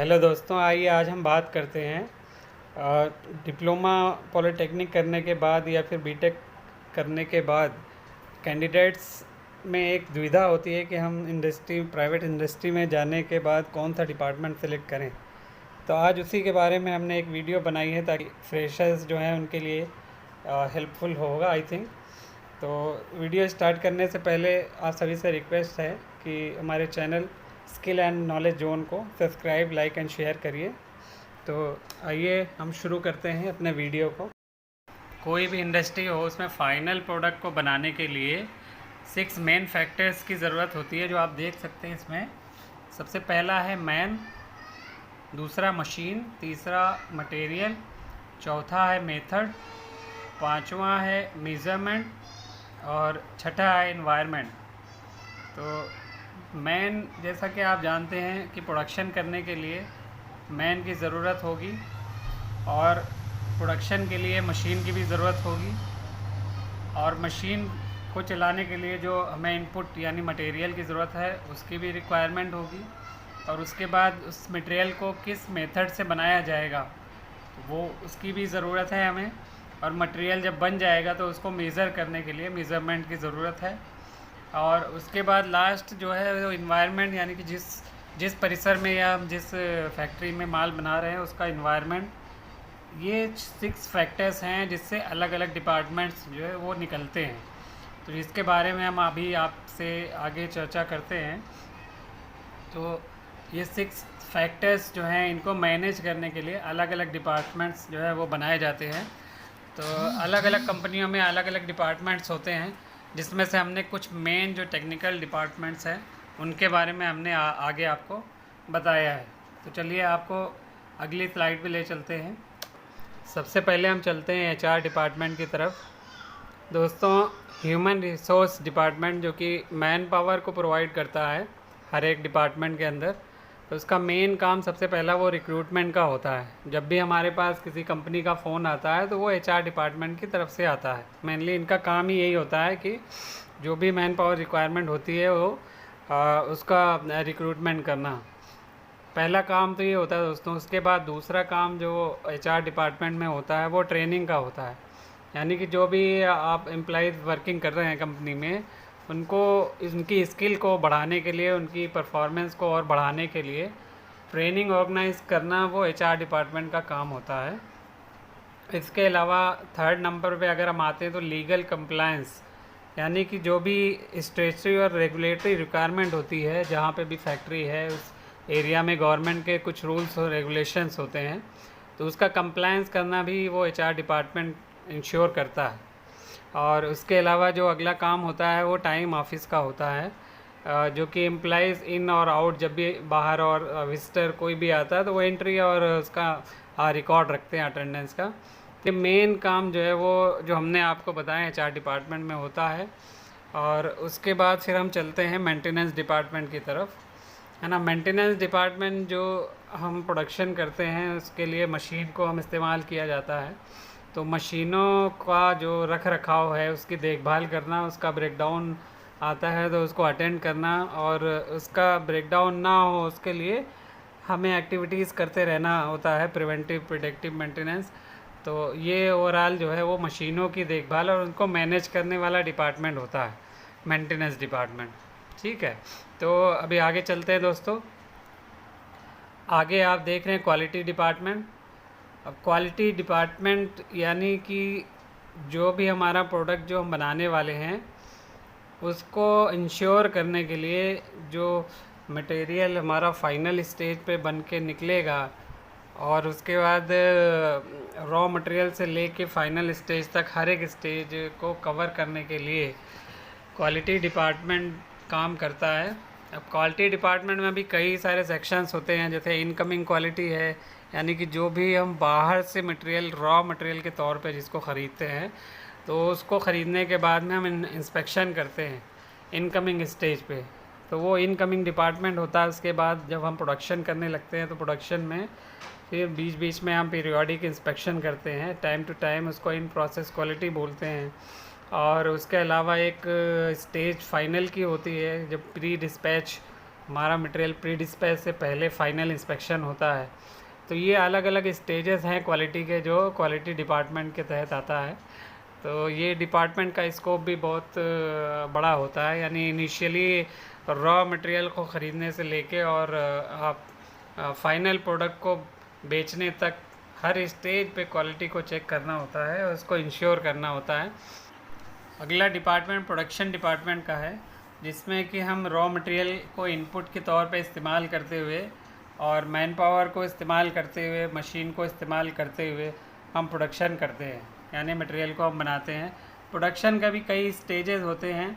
Hello दोस्तों, आइए आज हम बात करते हैं डिप्लोमा पॉलिटेक्निक करने के बाद या फिर बीटेक करने के बाद कैंडिडेट्स में एक दुविधा होती है कि हम प्राइवेट इंडस्ट्री में जाने के बाद कौन सा डिपार्टमेंट सेलेक्ट करें। तो आज उसी के बारे में हमने एक वीडियो बनाई है ताकि फ्रेशर्स जो हैं उनके लिए हेल्पफुल होगा आई थिंक। तो वीडियो स्टार्ट करने से पहले आप सभी से रिक्वेस्ट है कि हमारे channel skill and knowledge zone को सब्सक्राइब, लाइक एंड शेयर करिए। तो आइए हम शुरू करते हैं अपने वीडियो को। कोई भी इंडस्ट्री हो, उसमें फ़ाइनल प्रोडक्ट को बनाने के लिए 6 मेन फैक्टर्स की ज़रूरत होती है, जो आप देख सकते हैं इसमें। सबसे पहला है मैन, दूसरा मशीन, तीसरा मटेरियल, चौथा है मेथड, पांचवा है मेज़रमेंट और छठा है एनवायरनमेंट। तो मैन, जैसा कि आप जानते हैं कि प्रोडक्शन करने के लिए मैन की ज़रूरत होगी और प्रोडक्शन के लिए मशीन की भी ज़रूरत होगी, और मशीन को चलाने के लिए जो हमें इनपुट यानी मटेरियल की ज़रूरत है उसकी भी रिक्वायरमेंट होगी, और उसके बाद उस मटेरियल को किस मेथड से बनाया जाएगा तो वो उसकी भी ज़रूरत है हमें। और मटेरियल जब बन जाएगा तो उसको मेज़र करने के लिए मेज़रमेंट की ज़रूरत है। और उसके बाद लास्ट जो है वो इन्वायरमेंट, यानी कि जिस परिसर में या जिस फैक्ट्री में माल बना रहे हैं उसका इन्वायरमेंट। ये 6 फैक्टर्स हैं जिससे अलग अलग डिपार्टमेंट्स जो है वो निकलते हैं। तो इसके बारे में हम अभी आपसे आगे चर्चा करते हैं। तो ये 6 फैक्टर्स जो हैं इनको मैनेज करने के लिए अलग अलग डिपार्टमेंट्स जो है वो बनाए जाते हैं। तो अलग अलग कंपनियों में अलग अलग डिपार्टमेंट्स होते हैं, जिसमें से हमने कुछ मेन जो टेक्निकल डिपार्टमेंट्स हैं उनके बारे में हमने आगे आपको बताया है। तो चलिए आपको अगली स्लाइड पे ले चलते हैं। सबसे पहले हम चलते हैं एचआर डिपार्टमेंट की तरफ। दोस्तों, ह्यूमन रिसोर्स डिपार्टमेंट जो कि मैन पावर को प्रोवाइड करता है हर एक डिपार्टमेंट के अंदर, तो उसका मेन काम सबसे पहला वो रिक्रूटमेंट का होता है। जब भी हमारे पास किसी कंपनी का फ़ोन आता है तो वो एचआर डिपार्टमेंट की तरफ से आता है। मेनली इनका काम ही यही होता है कि जो भी मैन पावर रिक्वायरमेंट होती है वो उसका रिक्रूटमेंट करना। पहला काम तो ये होता है दोस्तों। उसके बाद दूसरा काम जो एचआर डिपार्टमेंट में होता है वो ट्रेनिंग का होता है। यानी कि जो भी आप एम्प्लॉइज़ वर्किंग कर रहे हैं कंपनी में, उनको उनकी स्किल को बढ़ाने के लिए, उनकी परफॉर्मेंस को और बढ़ाने के लिए ट्रेनिंग ऑर्गेनाइज करना वो एचआर डिपार्टमेंट का काम होता है। इसके अलावा थर्ड नंबर पे अगर हम आते हैं तो लीगल कंप्लायंस, यानी कि जो भी स्टेचुटरी और रेगुलेटरी रिक्वायरमेंट होती है, जहाँ पे भी फैक्ट्री है उस एरिया में गवर्नमेंट के कुछ रूल्स और रेगुलेशंस होते हैं, तो उसका कंप्लायंस करना भी वो एचआर डिपार्टमेंट इंश्योर करता है। और उसके अलावा जो अगला काम होता है वो टाइम ऑफिस का होता है, जो कि एम्प्लॉइज़ इन और आउट, जब भी बाहर और विजिटर कोई भी आता है तो वो एंट्री और उसका रिकॉर्ड रखते हैं अटेंडेंस का। ये मेन काम जो है वो जो हमने आपको बताया एचआर डिपार्टमेंट में होता है। और उसके बाद फिर हम चलते हैं मेंटेनेंस डिपार्टमेंट की तरफ, है ना। मेंटेनेंस डिपार्टमेंट जो हम प्रोडक्शन करते हैं उसके लिए मशीन को हम इस्तेमाल किया जाता है। तो मशीनों का जो रख रखाव है उसकी देखभाल करना, उसका ब्रेकडाउन आता है तो उसको अटेंड करना, और उसका ब्रेकडाउन ना हो उसके लिए हमें एक्टिविटीज़ करते रहना होता है, प्रिवेंटिव प्रोडक्टिव मेंटेनेंस। तो ये ओवरऑल जो है वो मशीनों की देखभाल और उनको मैनेज करने वाला डिपार्टमेंट होता है, मेंटेनेंस डिपार्टमेंट। ठीक है, तो अभी आगे चलते हैं दोस्तों। आगे आप देख रहे हैं क्वालिटी डिपार्टमेंट। अब क्वालिटी डिपार्टमेंट यानी कि जो भी हमारा प्रोडक्ट जो हम बनाने वाले हैं उसको इंश्योर करने के लिए जो मटेरियल हमारा फाइनल स्टेज पे बन के निकलेगा, और उसके बाद रॉ मटेरियल से लेके फाइनल स्टेज तक हर एक स्टेज को कवर करने के लिए क्वालिटी डिपार्टमेंट काम करता है। अब क्वालिटी डिपार्टमेंट में भी कई सारे सेक्शंस होते हैं, जैसे इनकमिंग क्वालिटी है, यानी कि जो भी हम बाहर से मटेरियल रॉ मटेरियल के तौर पे जिसको ख़रीदते हैं, तो उसको ख़रीदने के बाद में हम इंस्पेक्शन करते हैं इनकमिंग स्टेज पे, तो वो इनकमिंग डिपार्टमेंट होता है। उसके बाद जब हम प्रोडक्शन करने लगते हैं तो प्रोडक्शन में फिर बीच बीच में हम पीरियोडिक इंस्पेक्शन करते हैं टाइम टू टाइम, उसको इन प्रोसेस क्वालिटी बोलते हैं। और उसके अलावा एक स्टेज फाइनल की होती है जब प्री डिस्पैच हमारा मटेरियल प्री डिस्पैच से पहले फाइनल इंस्पेक्शन होता है। तो ये अलग अलग स्टेजेस हैं क्वालिटी के, जो क्वालिटी डिपार्टमेंट के तहत आता है। तो ये डिपार्टमेंट का स्कोप भी बहुत बड़ा होता है, यानी इनिशियली रॉ मटेरियल को ख़रीदने से लेके और आप फाइनल प्रोडक्ट को बेचने तक हर स्टेज पे क्वालिटी को चेक करना होता है और उसको इंश्योर करना होता है। अगला डिपार्टमेंट प्रोडक्शन डिपार्टमेंट का है, जिसमें कि हम रॉ मटेरियल को इनपुट के तौर पे इस्तेमाल करते हुए और मैन पावर को इस्तेमाल करते हुए, मशीन को इस्तेमाल करते हुए हम प्रोडक्शन करते हैं, यानी मटेरियल को हम बनाते हैं। प्रोडक्शन का भी कई स्टेजेस होते हैं।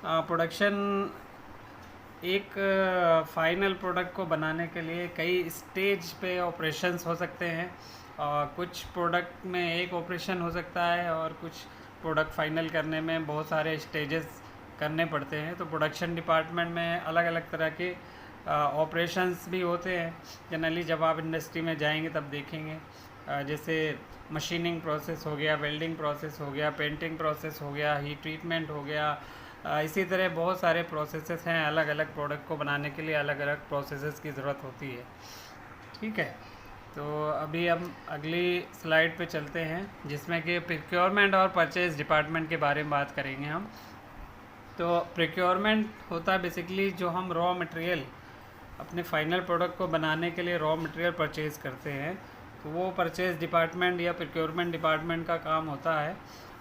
प्रोडक्शन एक फाइनल प्रोडक्ट को बनाने के लिए कई स्टेज पे ऑपरेशंस हो सकते हैं। कुछ प्रोडक्ट में एक ऑपरेशन हो सकता है और कुछ प्रोडक्ट फाइनल करने में बहुत सारे स्टेजेस करने पड़ते हैं। तो प्रोडक्शन डिपार्टमेंट में अलग अलग तरह के ऑपरेशंस भी होते हैं। जनरली जब आप इंडस्ट्री में जाएंगे तब देखेंगे, जैसे मशीनिंग प्रोसेस हो गया, वेल्डिंग प्रोसेस हो गया, पेंटिंग प्रोसेस हो गया, हीट ट्रीटमेंट हो गया। इसी तरह बहुत सारे प्रोसेसेस हैं। अलग अलग प्रोडक्ट को बनाने के लिए अलग अलग प्रोसेसेस की ज़रूरत होती है। ठीक है, तो अभी हम अगली स्लाइड पे चलते हैं, जिसमें कि प्रोक्योरमेंट और परचेज डिपार्टमेंट के बारे में बात करेंगे हम। तो प्रोक्योरमेंट होता है बेसिकली जो हम रॉ मटेरियल अपने फाइनल प्रोडक्ट को बनाने के लिए रॉ मटेरियल परचेज़ करते हैं, तो वो परचेज़ डिपार्टमेंट या प्रोक्योरमेंट डिपार्टमेंट का काम होता है।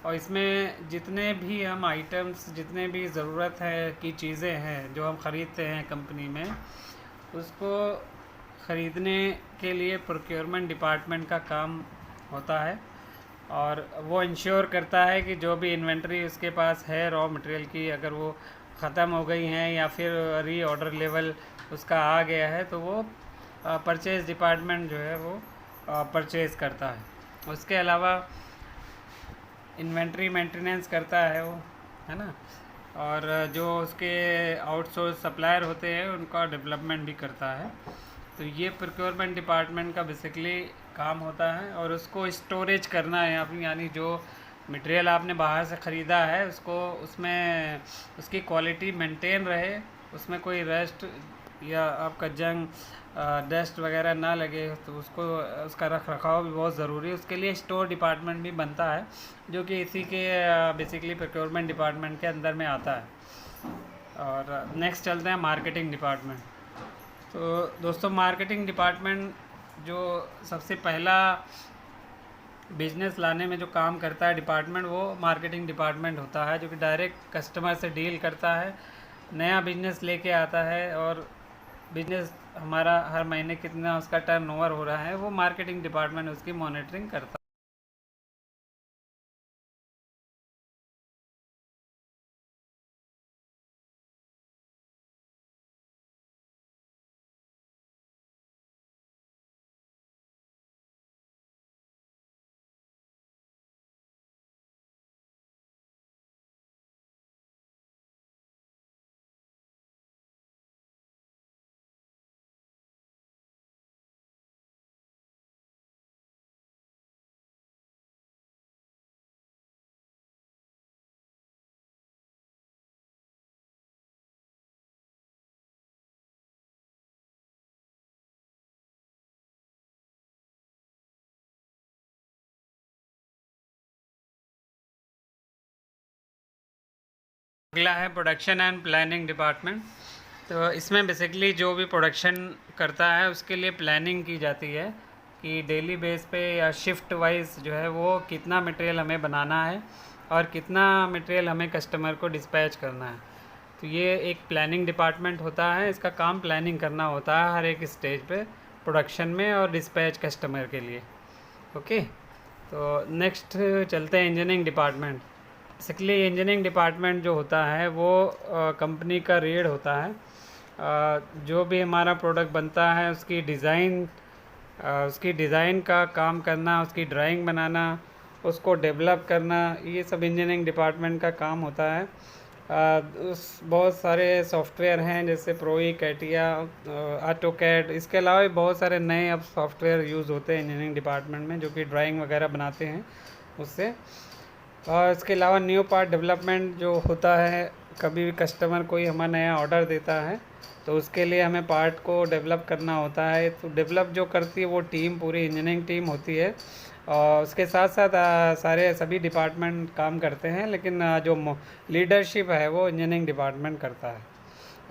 और इसमें जितने भी हम आइटम्स, जितने भी ज़रूरत है की चीज़ें हैं जो हम ख़रीदते हैं कंपनी में, उसको ख़रीदने के लिए प्रोक्योरमेंट डिपार्टमेंट का काम होता है। और वो इंश्योर करता है कि जो भी इन्वेंट्री उसके पास है रॉ मटेरियल की, अगर वो ख़त्म हो गई हैं या फिर री ऑर्डर लेवल उसका आ गया है, तो वो परचेज़ डिपार्टमेंट जो है वो परचेज़ करता है। उसके अलावा इन्वेंट्री मेंटेनेंस करता है वो, है ना। और जो उसके आउटसोर्स सप्लायर होते हैं उनका डेवलपमेंट भी करता है। तो ये प्रोक्योरमेंट डिपार्टमेंट का बेसिकली काम होता है। और उसको स्टोरेज करना है अपनी, यानी जो मटेरियल आपने बाहर से ख़रीदा है उसको, उसमें उसकी क्वालिटी मेंटेन रहे, उसमें कोई रस्ट या आपका जंग डस्ट वगैरह ना लगे, तो उसको उसका रख रखाव भी बहुत ज़रूरी है। उसके लिए स्टोर डिपार्टमेंट भी बनता है, जो कि इसी के बेसिकली प्रोक्योरमेंट डिपार्टमेंट के अंदर में आता है। और नेक्स्ट चलते हैं मार्केटिंग डिपार्टमेंट। तो दोस्तों, मार्केटिंग डिपार्टमेंट जो सबसे पहला बिजनेस लाने में जो काम करता है डिपार्टमेंट, वो मार्केटिंग डिपार्टमेंट होता है, जो कि डायरेक्ट कस्टमर से डील करता है, नया बिजनेस लेके आता है और बिजनेस हमारा हर महीने कितना उसका टर्नओवर हो रहा है वो मार्केटिंग डिपार्टमेंट उसकी मॉनिटरिंग करता है। अगला है प्रोडक्शन एंड प्लानिंग डिपार्टमेंट। तो इसमें बेसिकली जो भी प्रोडक्शन करता है उसके लिए प्लानिंग की जाती है कि डेली बेस पे या शिफ्ट वाइज जो है वो कितना मटेरियल हमें बनाना है और कितना मटेरियल हमें कस्टमर को डिस्पैच करना है। तो ये एक प्लानिंग डिपार्टमेंट होता है, इसका काम प्लानिंग करना होता है हर एक स्टेज पे प्रोडक्शन में और डिस्पैच कस्टमर के लिए। ओके, तो नेक्स्ट चलते हैं engineering department. Basically engineering department जो होता है वो कंपनी का रीढ़ होता है। जो भी हमारा प्रोडक्ट बनता है उसकी डिज़ाइन का काम करना, उसकी ड्राइंग बनाना, उसको डेवलप करना, ये सब इंजीनियरिंग डिपार्टमेंट का काम होता है। उस बहुत सारे सॉफ्टवेयर हैं जैसे प्रोई, कैटिया, ऑटोकैड, इसके अलावा भी बहुत सारे नए अब सॉफ्टवेयर यूज़ होते हैं इंजीनियरिंग डिपार्टमेंट में, जो कि ड्राइंग वगैरह बनाते हैं उससे। और इसके अलावा न्यू पार्ट डेवलपमेंट जो होता है, कभी भी कस्टमर कोई हमारा नया ऑर्डर देता है तो उसके लिए हमें पार्ट को डेवलप करना होता है। तो डेवलप जो करती है वो टीम, पूरी इंजीनियरिंग टीम होती है, और उसके साथ साथ सारे सभी डिपार्टमेंट काम करते हैं, लेकिन जो लीडरशिप है वो इंजीनियरिंग डिपार्टमेंट करता है।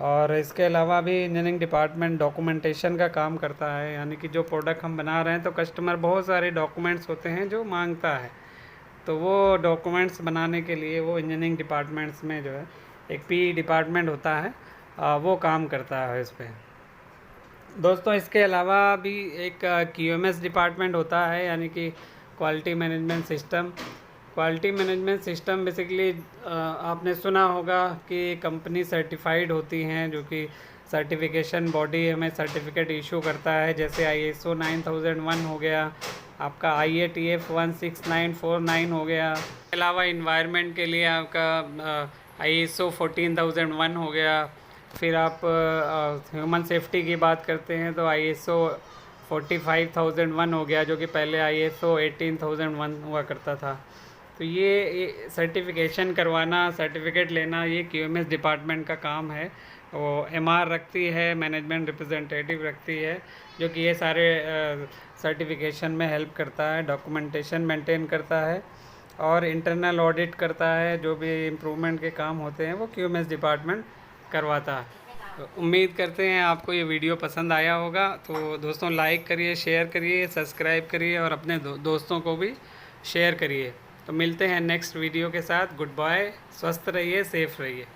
और इसके अलावा भी इंजीनियरिंग डिपार्टमेंट डॉक्यूमेंटेशन का काम करता है, यानी कि जो प्रोडक्ट हम बना रहे हैं तो कस्टमर बहुत सारे डॉक्यूमेंट्स होते हैं जो मांगता है, तो वो डॉक्यूमेंट्स बनाने के लिए वो इंजीनियरिंग डिपार्टमेंट्स में जो है एक पी डिपार्टमेंट होता है, वो काम करता है इस पर। दोस्तों इसके अलावा भी एक QMS डिपार्टमेंट होता है, यानी कि quality management system. Quality management system basically आपने सुना होगा कि कंपनी सर्टिफाइड होती हैं, जो कि सर्टिफिकेशन बॉडी हमें सर्टिफिकेट इशू करता है, जैसे ISO 9001 हो गया, आपका IATF 16949 हो गया। इसके अलावा इन्वायरमेंट के लिए आपका ISO 14001 हो गया। फिर आप ह्यूमन सेफ्टी की बात करते हैं तो ISO 45001 हो गया, जो कि पहले ISO 18001 हुआ करता था। तो ये सर्टिफिकेशन करवाना, सर्टिफिकेट लेना, ये QMS डिपार्टमेंट का काम है। वो MR रखती है, मैनेजमेंट रिप्रेजेंटेटिव रखती है, जो कि ये सारे सर्टिफिकेशन में हेल्प करता है, डॉक्यूमेंटेशन मेंटेन करता है और इंटरनल ऑडिट करता है। जो भी इम्प्रूवमेंट के काम होते हैं वो QMS डिपार्टमेंट करवाता है। तो उम्मीद करते हैं आपको ये वीडियो पसंद आया होगा। तो दोस्तों लाइक करिए, शेयर करिए, सब्सक्राइब करिए और अपने दोस्तों को भी शेयर करिए। तो मिलते हैं नेक्स्ट वीडियो के साथ। गुड बाय, स्वस्थ रहिए, सेफ रहिए।